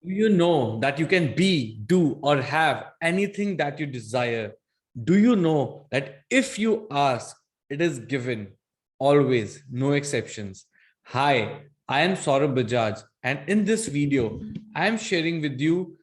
Do you know that you can be, do, or have anything that you desire? Do you know that if you ask, it is given? Always, no exceptions. Hi, I am Saurabh Bajaj, and in this video, I am sharing with you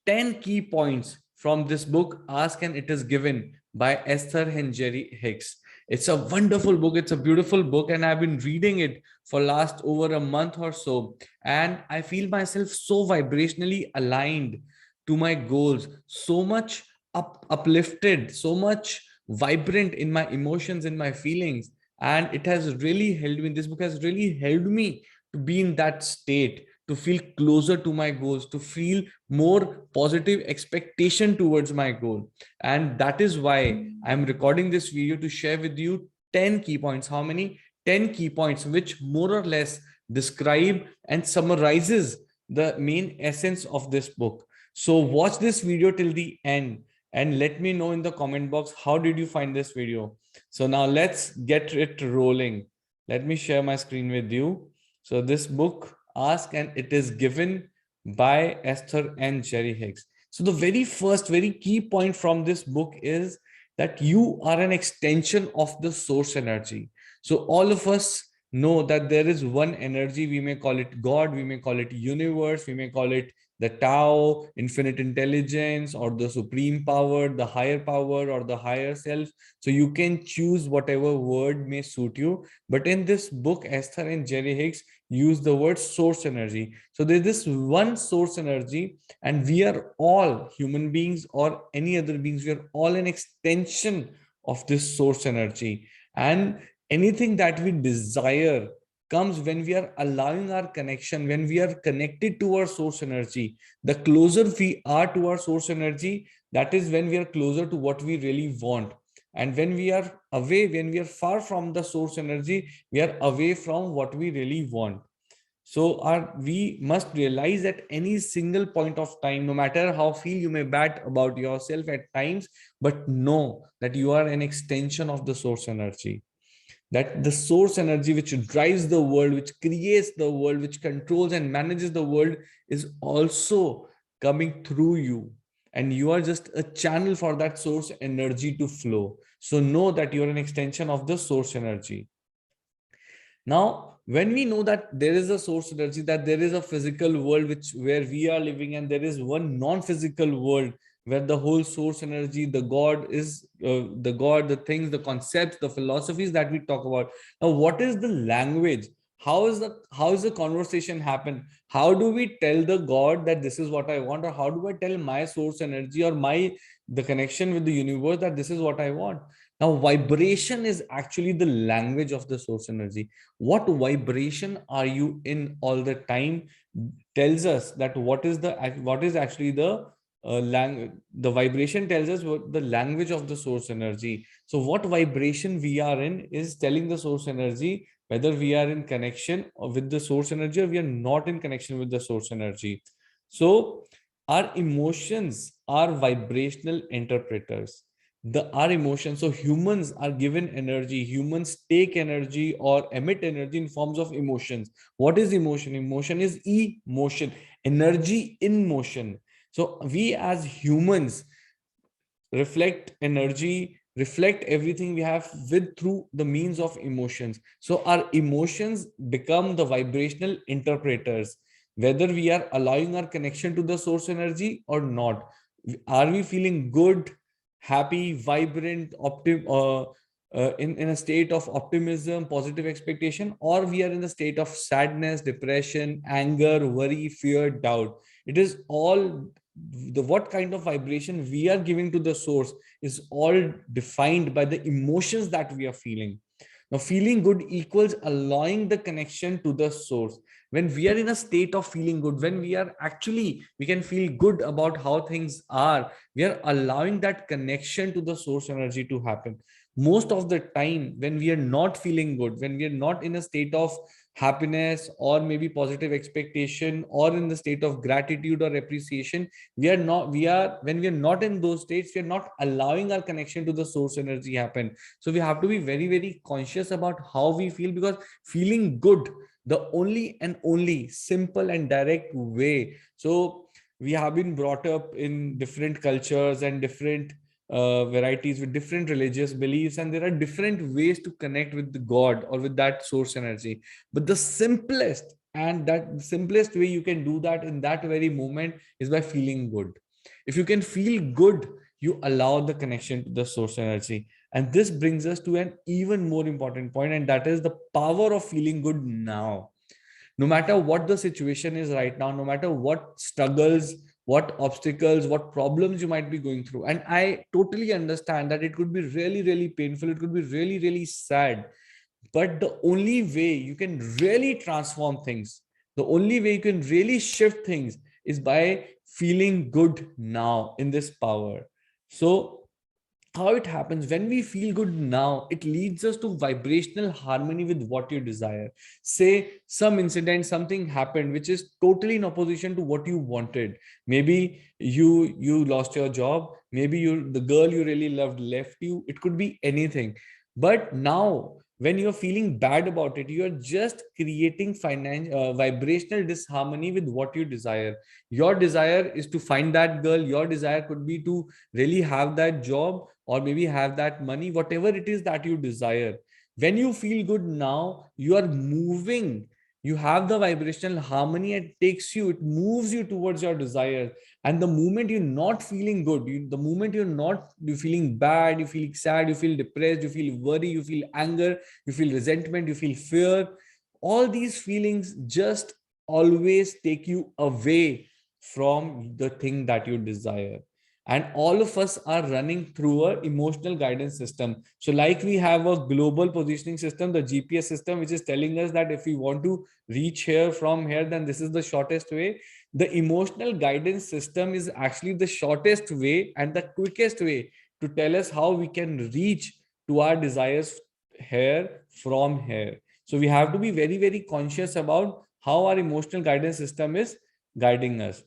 10 key points from this book, Ask and It Is Given by Esther Henry Hicks. It's a wonderful book, it's a beautiful book, and I've been reading it for last over a month or so, and I feel myself so vibrationally aligned to my goals, so much uplifted, so much vibrant in my emotions, in my feelings. And it has really helped me. This book has really helped me to be in that state, to feel closer to my goals, to feel more positive expectation towards my goal. And that is why I'm recording this video to share with you 10 key points. How many? 10 key points, which more or less describe and summarizes the main essence of this book. So watch this video till the end and let me know in the comment box, how did you find this video? So now let's get it rolling. Let me share my screen with you. So this book, Ask and It Is Given by Esther and Jerry Hicks. So the very first, very key point from this book is that you are an extension of the source energy. So all of us know that there is one energy. We may call it God, we may call it universe, we may call it the Tao, infinite intelligence, or the supreme power, the higher power, or the higher self. So you can choose whatever word may suit you. But in this book, Esther and Jerry Hicks use the word source energy. So there's this one source energy, and we are all human beings or any other beings, we are all an extension of this source energy. And anything that we desire comes when we are allowing our connection, when we are connected to our source energy. The closer we are to our source energy, that is when we are closer to what we really want. And when we are away, when we are far from the source energy, we are away from what we really want. So we must realize at any single point of time, no matter how feel you may bad about yourself at times, but know that you are an extension of the source energy. That the source energy which drives the world, which creates the world, which controls and manages the world, is also coming through you. And you are just a channel for that source energy to flow. So know that you are an extension of the source energy. Now, when we know that there is a source energy, that there is a physical world where we are living, and there is one non-physical world where the whole source energy, the God is the God, the things, the concepts, the philosophies that we talk about. Now, what is the language? How is the conversation happen? How do we tell the God that this is what I want, or how do I tell my source energy or the connection with the universe that this is what I want? Now, vibration is actually the language of the source energy. What vibration are you in all the time tells us that what is actually the vibration tells us what the language of the source energy. So what vibration we are in is telling the source energy whether we are in connection with the source energy or we are not in connection with the source energy. So our emotions are vibrational interpreters. Our emotions, so humans are given energy, humans take energy or emit energy in forms of emotions. What is emotion? Emotion is emotion, energy in motion. So we as humans reflect energy, reflect everything we have with through the means of emotions. So our emotions become the vibrational interpreters, whether we are allowing our connection to the source energy or not. Are we feeling good, happy, vibrant, in a state of optimism, positive expectation, or we are in a state of sadness, depression, anger, worry, fear, doubt? It is all the what kind of vibration we are giving to the source is all defined by the emotions that we are feeling. Now, feeling good equals allowing the connection to the source. When we are in a state of feeling good, when we can feel good about how things are, we are allowing that connection to the source energy to happen. Most of the time, when we are not feeling good, when we are not in a state of happiness or maybe positive expectation or in the state of gratitude or appreciation, when we are not in those states, we are not allowing our connection to the source energy happen. So we have to be very, very conscious about how we feel, because feeling good, the only and only simple and direct way. So we have been brought up in different cultures and different varieties with different religious beliefs, and there are different ways to connect with the god or with that source energy. But the simplest and that simplest way you can do that in that very moment is by feeling good. If you can feel good, you allow the connection to the source energy. And this brings us to an even more important point, and that is the power of feeling good now. No matter what the situation is right now, no matter what struggles, what obstacles, what problems you might be going through. And I totally understand that it could be really, really painful. It could be really, really sad. But the only way you can really transform things, the only way you can really shift things is by feeling good now in this power. So how it happens when we feel good now, it leads us to vibrational harmony with what you desire. Say some incident, something happened which is totally in opposition to what you wanted. Maybe you lost your job, maybe the girl you really loved left you, it could be anything. But now when you're feeling bad about it, you're just creating vibrational disharmony with what you desire. Your desire is to find that girl, your desire could be to really have that job, or maybe have that money, whatever it is that you desire. When you feel good now, you are moving, you have the vibrational harmony, it takes you, it moves you towards your desire. And the moment you're not feeling good, the moment you're feeling bad, you feel sad, you feel depressed, you feel worry, you feel anger, you feel resentment, you feel fear, all these feelings just always take you away from the thing that you desire. And all of us are running through a emotional guidance system. So like we have a global positioning system, the GPS system, which is telling us that if we want to reach here from here, then this is the shortest way. The emotional guidance system is actually the shortest way and the quickest way to tell us how we can reach to our desires here from here. So we have to be very, very conscious about how our emotional guidance system is guiding us.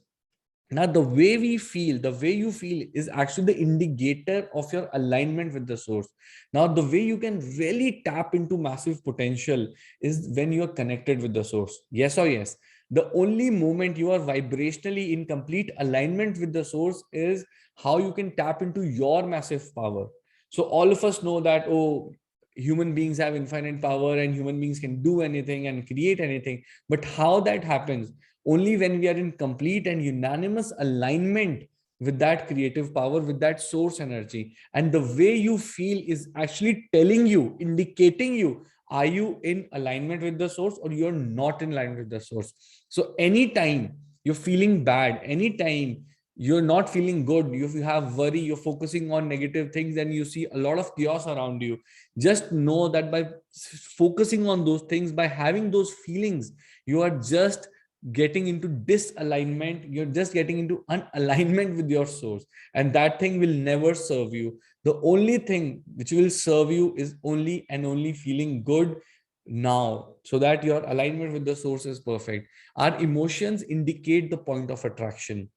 Now the way we feel, the way you feel is actually the indicator of your alignment with the source. Now the way you can really tap into massive potential is when you are connected with the source. Yes or yes, the only moment you are vibrationally in complete alignment with the source is how you can tap into your massive power. So all of us know that, oh, human beings have infinite power and human beings can do anything and create anything. But how that happens? Only when we are in complete and unanimous alignment with that creative power, with that source energy. And the way you feel is actually telling you, indicating you, are you in alignment with the source or you're not in line with the source. So anytime you're feeling bad, anytime you're not feeling good, if you have worry, you're focusing on negative things and you see a lot of chaos around you, just know that by focusing on those things, by having those feelings, you are just getting into disalignment, you're just getting into unalignment with your source, and that thing will never serve you. The only thing which will serve you is only and only feeling good now, so that your alignment with the source is perfect. Our emotions indicate the point of attraction.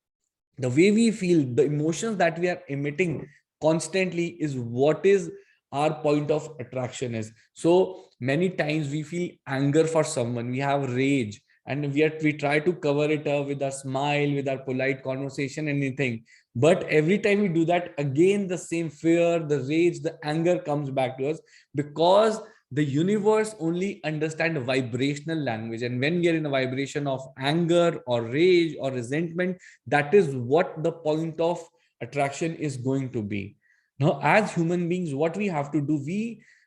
The way we feel, the emotions that we are emitting constantly is what is our point of attraction is. So many times we feel anger for someone, we have rage, and yet we try to cover it up with our smile, with our polite conversation, anything. But every time we do that, again the same fear, the rage, the anger comes back to us, because the universe only understand vibrational language. And when we are in a vibration of anger or rage or resentment, that is what the point of attraction is going to be. Now as human beings, what we have to do,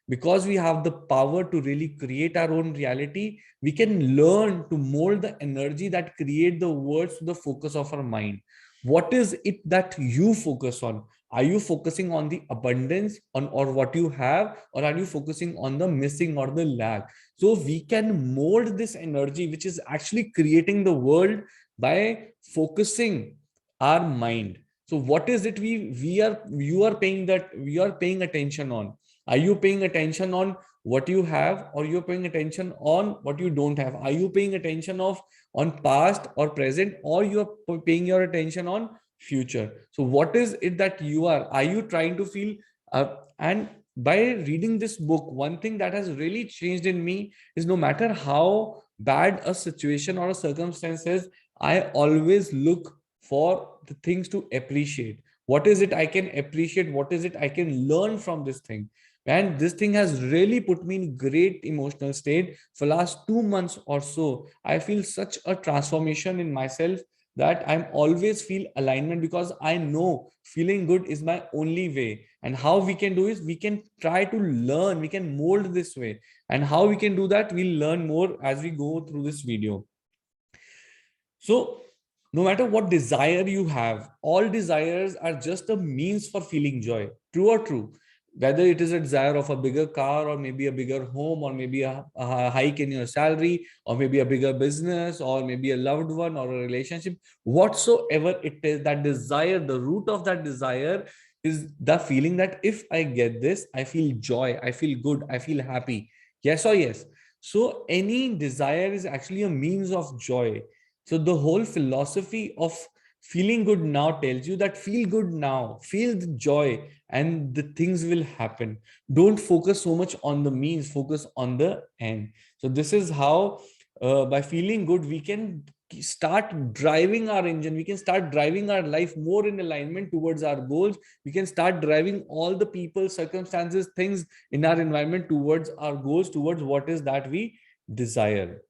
because we have the power to really create our own reality, we can learn to mold the energy that create the words to the focus of our mind. What is it that you focus on? Are you focusing on the abundance on or what you have, or are you focusing on the missing or the lack? So we can mold this energy which is actually creating the world by focusing our mind. So what is it we are you are paying that we are paying attention on? Are you paying attention on what you have, or you're paying attention on what you don't have? Are you paying attention of on past or present, or you're paying your attention on future? So what is it that are you trying to feel? And by reading this book, one thing that has really changed in me is, no matter how bad a situation or a circumstance is, I always look for the things to appreciate. What is it I can appreciate? What is it I can learn from this thing? And this thing has really put me in great emotional state for last 2 months or so. I feel such a transformation in myself that I'm always feel alignment, because I know feeling good is my only way. And how we can do is we can try to learn, we can mold this way. And how we can do that, we'll learn more as we go through this video. So, no matter what desire you have, all desires are just a means for feeling joy. True or true? Whether it is a desire of a bigger car, or maybe a bigger home, or maybe a hike in your salary, or maybe a bigger business, or maybe a loved one or a relationship, whatsoever it is, that desire, the root of that desire is the feeling that if I get this, I feel joy, I feel good, I feel happy. Yes or yes? So, any desire is actually a means of joy. So the whole philosophy of feeling good now tells you that feel good now, feel the joy, and the things will happen. Don't focus so much on the means, focus on the end. So this is how, by feeling good, we can start driving our engine. We can start driving our life more in alignment towards our goals. We can start driving all the people, circumstances, things in our environment towards our goals, towards what is that we desire.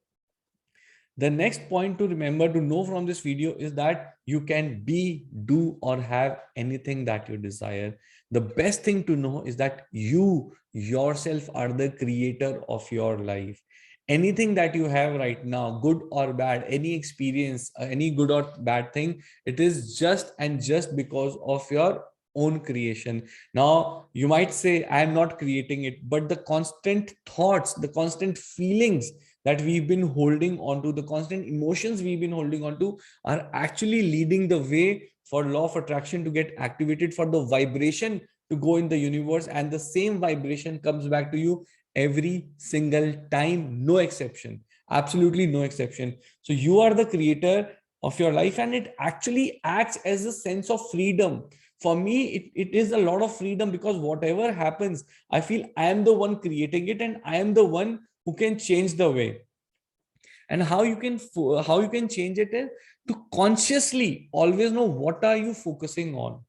The next point to remember to know from this video is that you can be, do, or have anything that you desire. The best thing to know is that you yourself are the creator of your life. Anything that you have right now, good or bad, any experience, any good or bad thing, it is just and just because of your own creation. Now, you might say, I am not creating it, but the constant thoughts, the constant feelings that we've been holding on to, the constant emotions we've been holding on to, are actually leading the way for law of attraction to get activated, for the vibration to go in the universe, and the same vibration comes back to you every single time, no exception, absolutely no exception. So you are the creator of your life, and it actually acts as a sense of freedom. For me, it is a lot of freedom, because whatever happens, I feel I am the one creating it, and I am the one who can change the way. And how you can change it is to consciously always know what are you focusing on.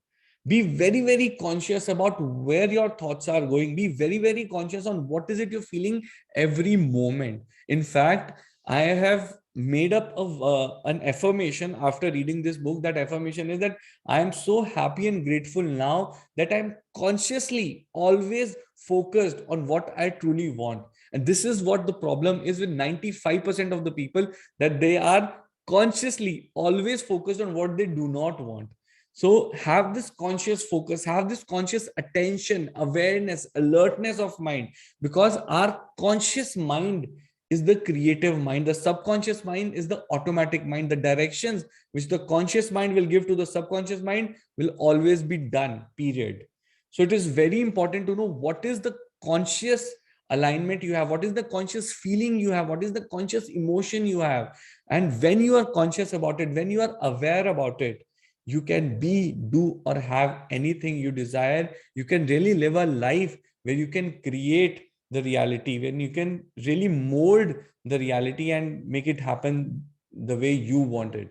Be very, very conscious about where your thoughts are going. Be very, very conscious on what is it you're feeling every moment. In fact, I have made up of an affirmation after reading this book. That affirmation is that I am so happy and grateful now that I'm consciously always focused on what I truly want. And this is what the problem is with 95% of the people, that they are consciously always focused on what they do not want. So have this conscious focus, have this conscious attention, awareness, alertness of mind, because our conscious mind is the creative mind. The subconscious mind is the automatic mind. The directions which the conscious mind will give to the subconscious mind will always be done, period. So it is very important to know what is the conscious alignment you have, what is the conscious feeling you have, what is the conscious emotion you have. And when you are conscious about it, when you are aware about it, you can be, do, or have anything you desire. You can really live a life where you can create the reality, when you can really mold the reality and make it happen the way you want it.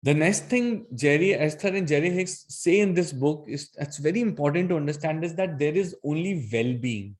The next thing Jerry Esther and Jerry Hicks say in this book is, that's very important to understand, is that there is only well-being,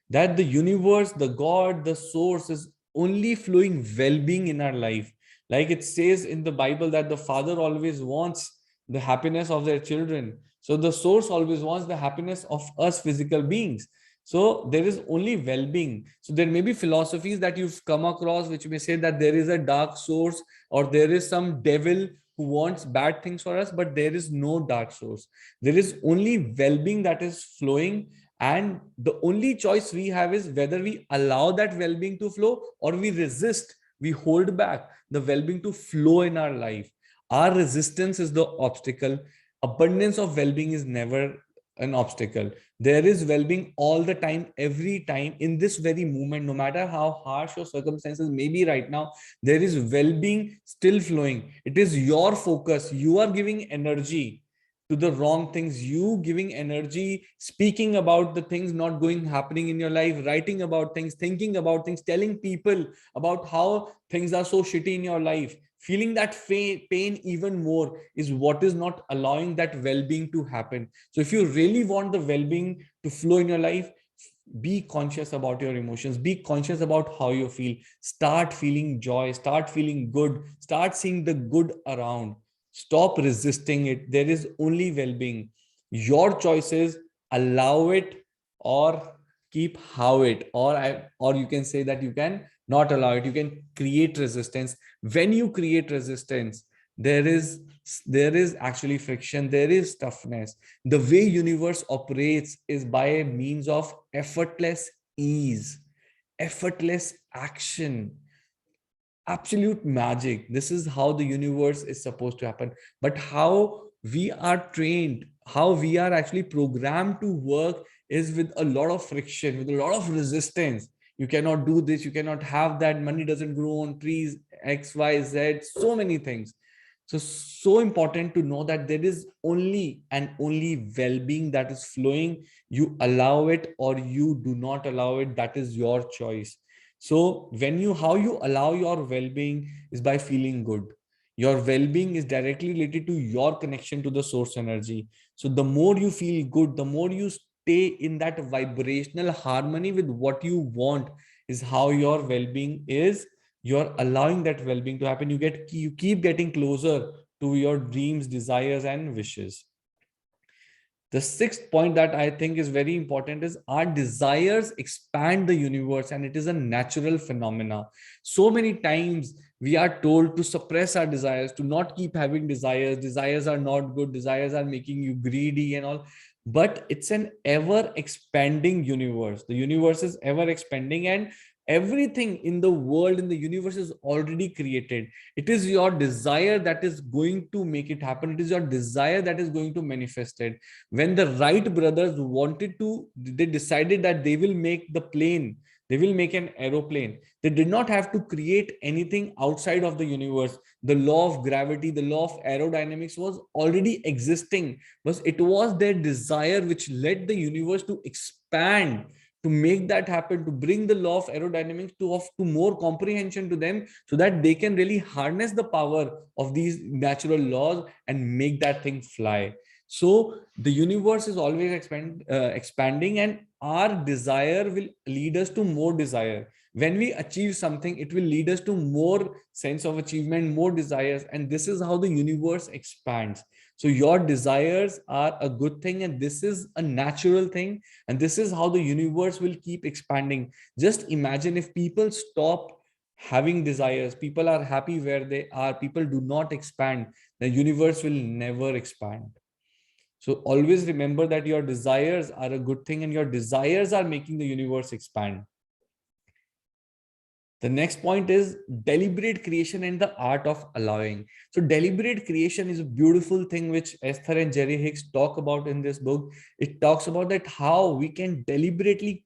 that the universe, the God, the source is only flowing well-being in our life. Like it says in the Bible that the father always wants the happiness of their children. So the source always wants the happiness of us physical beings. So there is only well-being. So there may be philosophies that you've come across which may say that there is a dark source, or there is some devil who wants bad things for us, but there is no dark source. There is only well-being that is flowing, and the only choice we have is whether we allow that well-being to flow, or we resist, we hold back the well-being to flow in our life. Our resistance is the obstacle. Abundance of well-being is never an obstacle. There is well-being all the time, every time, in this very moment. No matter how harsh your circumstances may be right now, there is well-being still flowing. It is your focus. You are giving energy to the wrong things, you giving energy, speaking about the things not going happening in your life, writing about things, thinking about things, telling people about how things are so shitty in your life, feeling that pain even more is what is not allowing that well-being to happen. So if you really want the well-being to flow in your life, be conscious about your emotions, be conscious about how you feel, start feeling joy, start feeling good, start seeing the good around, stop resisting it. There is only well-being. Your choices, allow it or keep how it, or you can say that you can not allow it, you can create resistance. When you create resistance, there is actually friction, there is toughness. The way universe operates is by a means of effortless ease, effortless action, absolute magic. This is how the universe is supposed to happen. But how we are trained, how we are actually programmed to work is with a lot of friction, with a lot of resistance. You cannot do this, you cannot have that, money doesn't grow on trees, XYZ, so many things. So important to know that there is only and only well-being that is flowing. You allow it or you do not allow it, that is your choice. So when you, how you allow your well-being is by feeling good. Your well-being is directly related to your connection to the source energy. So the more you feel good, the more you stay in that vibrational harmony with what you want, is how your well-being is. You're allowing that well-being to happen. You keep getting closer to your dreams, desires, and wishes. The sixth point that I think is very important is our desires expand the universe, and it is a natural phenomena. So many times we are told to suppress our desires, to not keep having desires. Desires are not good. Desires are making you greedy and all. But it's an ever expanding universe. The universe is ever expanding, and everything in the world, in the universe, is already created. It is your desire that is going to make it happen. It is your desire that is going to manifest it. When the Wright brothers wanted to, they decided that they will make the plane, they will make an aeroplane. They did not have to create anything outside of the universe. The law of gravity, the law of aerodynamics was already existing, but it was their desire which led the universe to expand, to make that happen, to bring the law of aerodynamics to more comprehension to them, so that they can really harness the power of these natural laws and make that thing fly. So the universe is always expanding, and our desire will lead us to more desire. When we achieve something, it will lead us to more sense of achievement, more desires, and this is how the universe expands. So your desires are a good thing, and this is a natural thing, and this is how the universe will keep expanding. Just imagine if people stop having desires, people are happy where they are, people do not expand, the universe will never expand. So always remember that your desires are a good thing, and your desires are making the universe expand. The next point is deliberate creation and the art of allowing. So deliberate creation is a beautiful thing which Esther and Jerry Hicks talk about in this book. It talks about that how we can deliberately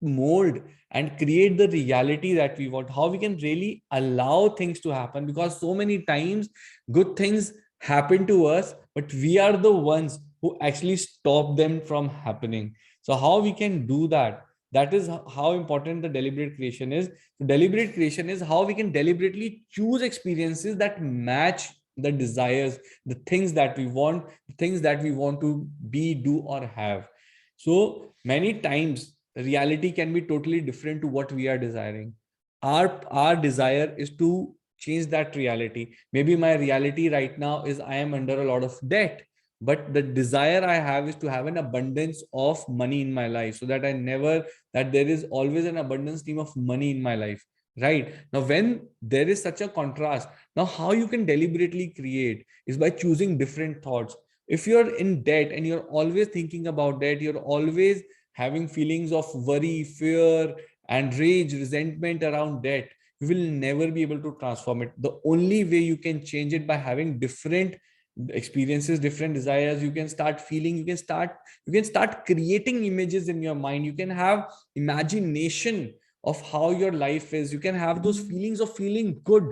mold and create the reality that we want, how we can really allow things to happen, because so many times good things happen to us, but we are the ones who actually stop them from happening. So how we can do that, that is how important the deliberate creation is. Deliberate creation is how we can deliberately choose experiences that match the desires, the things that we want, the things that we want to be, do, or have. So many times reality can be totally different to what we are desiring. Our desire is to change that reality. Maybe my reality right now is I am under a lot of debt, but the desire I have is to have an abundance of money in my life, so that I never, that there is always an abundance stream of money in my life. Right now, when there is such a contrast, now how you can deliberately create is by choosing different thoughts. If you're in debt and you're always thinking about debt, you're always having feelings of worry, fear, and rage, resentment around debt, you will never be able to transform it. The only way you can change it by having different experiences, different desires. You can start feeling, you can start creating images in your mind. You can have imagination of how your life is. You can have those feelings of feeling good.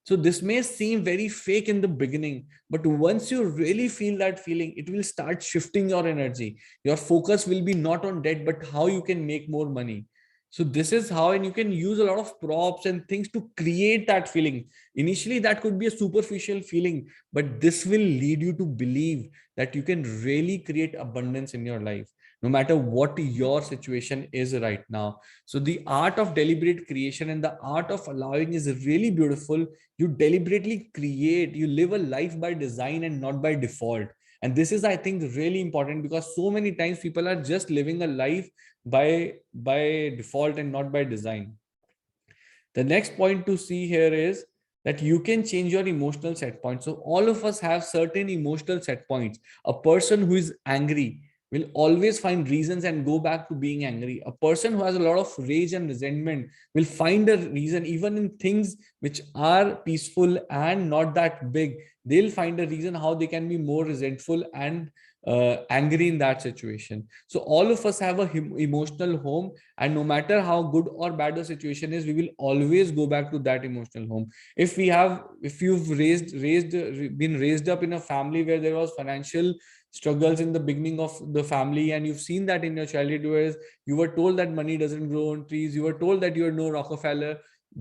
So this may seem very fake in the beginning, but once you really feel that feeling, it will start shifting your energy. Your focus will be not on debt, but how you can make more money. So this is how, and you can use a lot of props and things to create that feeling. Initially, that could be a superficial feeling, but this will lead you to believe that you can really create abundance in your life, no matter what your situation is right now. So the art of deliberate creation and the art of allowing is really beautiful. You deliberately create, you live a life by design and not by default. And this is, I think, really important, because so many times people are just living a life by default and not by design. The next point to see here is that you can change your emotional set points. So all of us have certain emotional set points. A person who is angry will always find reasons and go back to being angry. A person who has a lot of rage and resentment will find a reason, even in things which are peaceful and not that big. They'll find a reason how they can be more resentful and angry in that situation. So all of us have a emotional home, and no matter how good or bad the situation is, we will always go back to that emotional home. If you've been raised up in a family where there was financial struggles in the beginning of the family, and you've seen that in your childhood, where you were told that money doesn't grow on trees, you were told that you're no Rockefeller,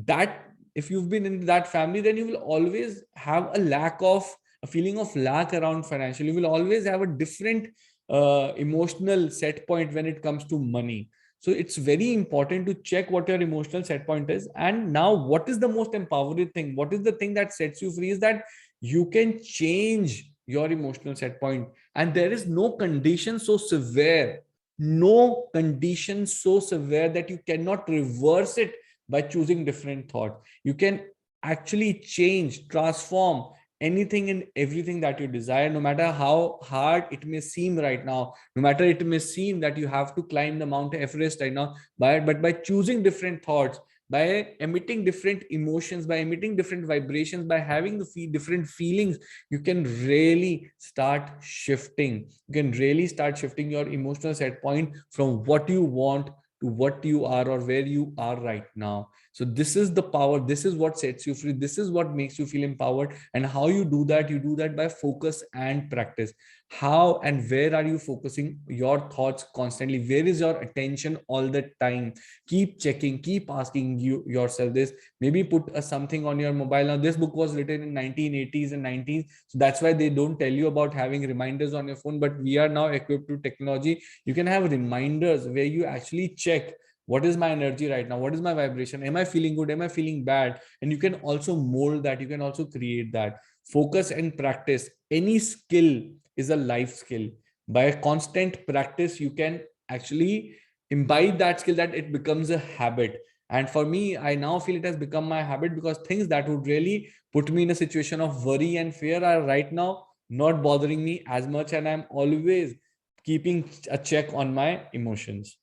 that if you've been in that family, then you will always have a feeling of lack around financial. You will always have a different emotional set point when it comes to money. So it's very important to check what your emotional set point is. And now, what is the most empowering thing? What is the thing that sets you free? Is that you can change your emotional set point, and there is no condition so severe, no condition so severe that you cannot reverse it by choosing different thought. You can actually change, transform anything and everything that you desire, no matter how hard it may seem right now, no matter it may seem that you have to climb the Mount Everest right now, but by choosing different thoughts, by emitting different emotions, by emitting different vibrations, by having the different feelings, you can really start shifting. You can really start shifting your emotional set point from what you want to what you are or where you are right now. So this is the power. This is what sets you free. This is what makes you feel empowered. And how you do that? You do that by focus and practice. How and where are you focusing your thoughts constantly? Where is your attention all the time? Keep checking, keep asking yourself this. Maybe put something on your mobile. Now, this book was written in 1980s and 90s. So that's why they don't tell you about having reminders on your phone. But we are now equipped with technology. You can have reminders where you actually check, what is my energy right now, what is my vibration, am I feeling good, am I feeling bad? And you can also mold that, you can also create that. Focus and practice. Any skill is a life skill. By constant practice, you can actually imbibe that skill, that it becomes a habit. And for me, I now feel it has become my habit, because things that would really put me in a situation of worry and fear are right now not bothering me as much, and I'm always keeping a check on my emotions.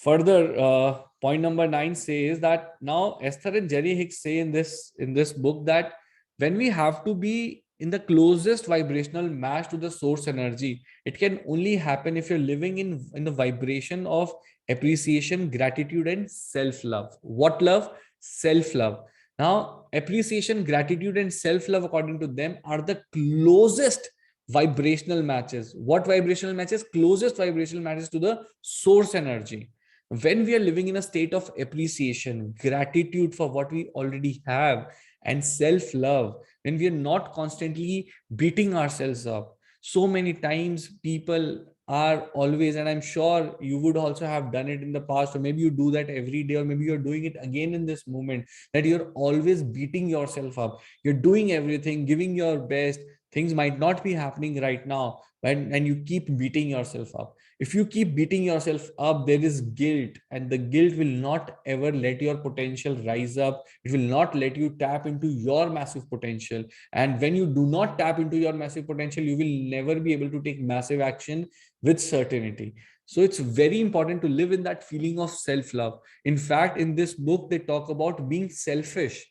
Further, point number 9 says that now Esther and Jerry Hicks say in this book that when we have to be in the closest vibrational match to the source energy, it can only happen if you're living in the vibration of appreciation, gratitude, and self-love. What love? Self-love. Now, appreciation, gratitude, and self-love, according to them, are the closest vibrational matches. What vibrational matches? Closest vibrational matches to the source energy. When we are living in a state of appreciation, gratitude for what we already have, and self-love, when we are not constantly beating ourselves up. So many times people are always, and I'm sure you would also have done it in the past, or maybe you do that every day, or maybe you're doing it again in this moment, that you're always beating yourself up. You're doing everything, giving your best. Things might not be happening right now, and you keep beating yourself up. If you keep beating yourself up, there is guilt, and the guilt will not ever let your potential rise up. It will not let you tap into your massive potential. And when you do not tap into your massive potential, you will never be able to take massive action with certainty. So it's very important to live in that feeling of self-love. In fact, in this book, they talk about being selfish,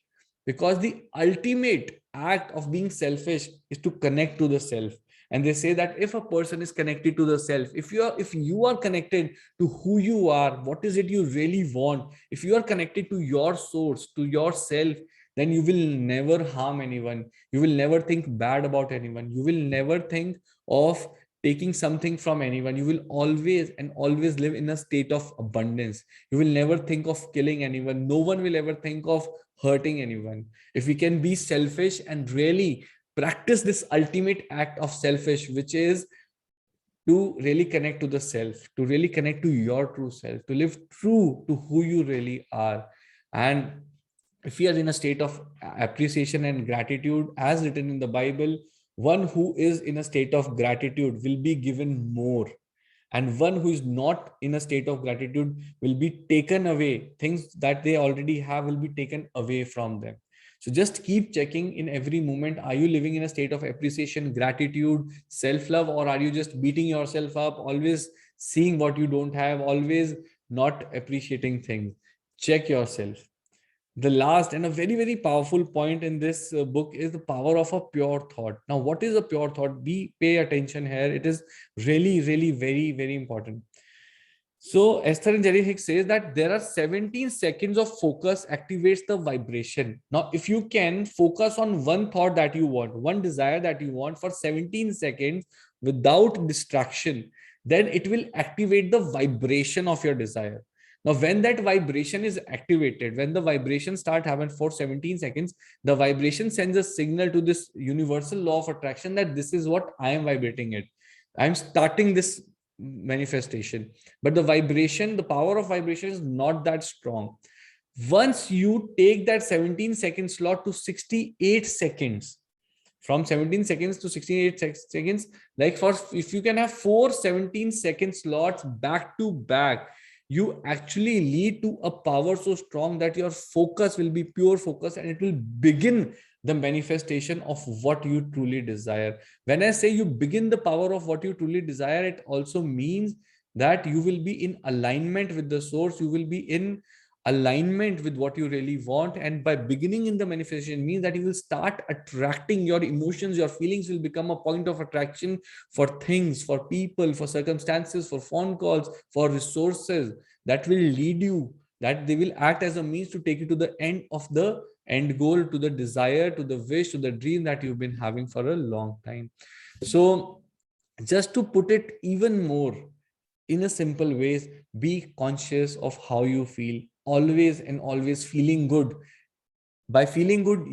because the ultimate act of being selfish is to connect to the self. And they say that if a person is connected to the self, if you are connected to who you are, what is it you really want, if you are connected to your source, to yourself, then you will never harm anyone. You will never think bad about anyone. You will never think of taking something from anyone. You will always and always live in a state of abundance. You will never think of killing anyone. No one will ever think of hurting anyone. If we can be selfish and really practice this ultimate act of selfish, which is to really connect to the self, to really connect to your true self, to live true to who you really are. And if we are in a state of appreciation and gratitude, as written in the Bible, one who is in a state of gratitude will be given more, and one who is not in a state of gratitude will be taken away. Things that they already have will be taken away from them. So just keep checking in every moment. Are you living in a state of appreciation, gratitude, self-love, or are you just beating yourself up, always seeing what you don't have, always not appreciating things? Check yourself. The last and a very, very powerful point in this book is the power of a pure thought. Now, what is a pure thought? Be pay attention here. It is really, really very, very important. So Esther and Jerry Hicks says that there are 17 seconds of focus activates the vibration. Now, if you can focus on one thought that you want, one desire that you want for 17 seconds without distraction, then it will activate the vibration of your desire. Now, when that vibration is activated, when the vibration start happening for 17 seconds, the vibration sends a signal to this universal law of attraction that this is what I am vibrating it. I'm starting this manifestation. But the vibration, the power of vibration is not that strong. Once you take that 17-second slot to 68 seconds, from 17 seconds to 68 seconds, like for if you can have 4 17-second slots back to back, you actually lead to a power so strong that your focus will be pure focus, and it will begin the manifestation of what you truly desire. When I say you begin the power of what you truly desire, it also means that you will be in alignment with the source. You will be in alignment with what you really want. And by beginning in the manifestation means that you will start attracting your emotions, your feelings will become a point of attraction for things, for people, for circumstances, for phone calls, for resources that will lead you, that they will act as a means to take you to the end of the end goal, to the desire, to the wish, to the dream that you've been having for a long time. So just to put it even more in a simple ways, be conscious of how you feel, always and always feeling good. By feeling good,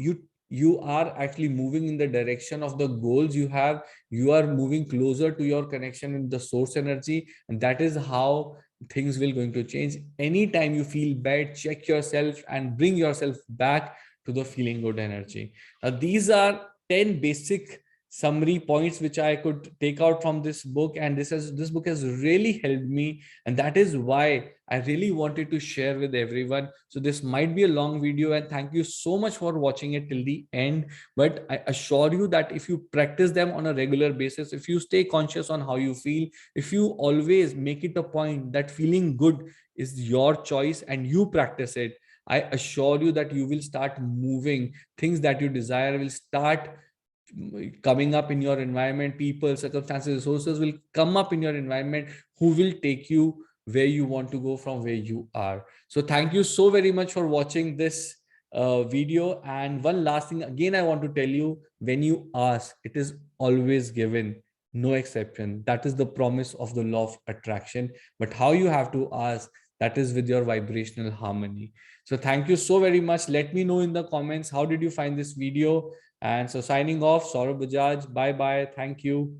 you are actually moving in the direction of the goals you have. You are moving closer to your connection with the source energy, and that is how things will going to change. Anytime you feel bad, check yourself and bring yourself back to the feeling good energy. Now these are 10 basic summary points which I could take out from this book, and this book has really helped me, and that is why I really wanted to share with everyone. So this might be a long video, and thank you so much for watching it till the end. But I assure you that if you practice them on a regular basis, if you stay conscious on how you feel, if you always make it a point that feeling good is your choice and you practice it, I assure you that you will start moving. Things that you desire will start coming up in your environment. People, circumstances, resources will come up in your environment who will take you where you want to go from where you are. So thank you so very much for watching this video. And one last thing again I want to tell you, when you ask, it is always given, no exception. That is the promise of the law of attraction. But how you have to ask, that is with your vibrational harmony. So thank you so very much. Let me know in the comments, how did you find this video? And so signing off, Saurabh Bajaj. Bye bye. Thank you.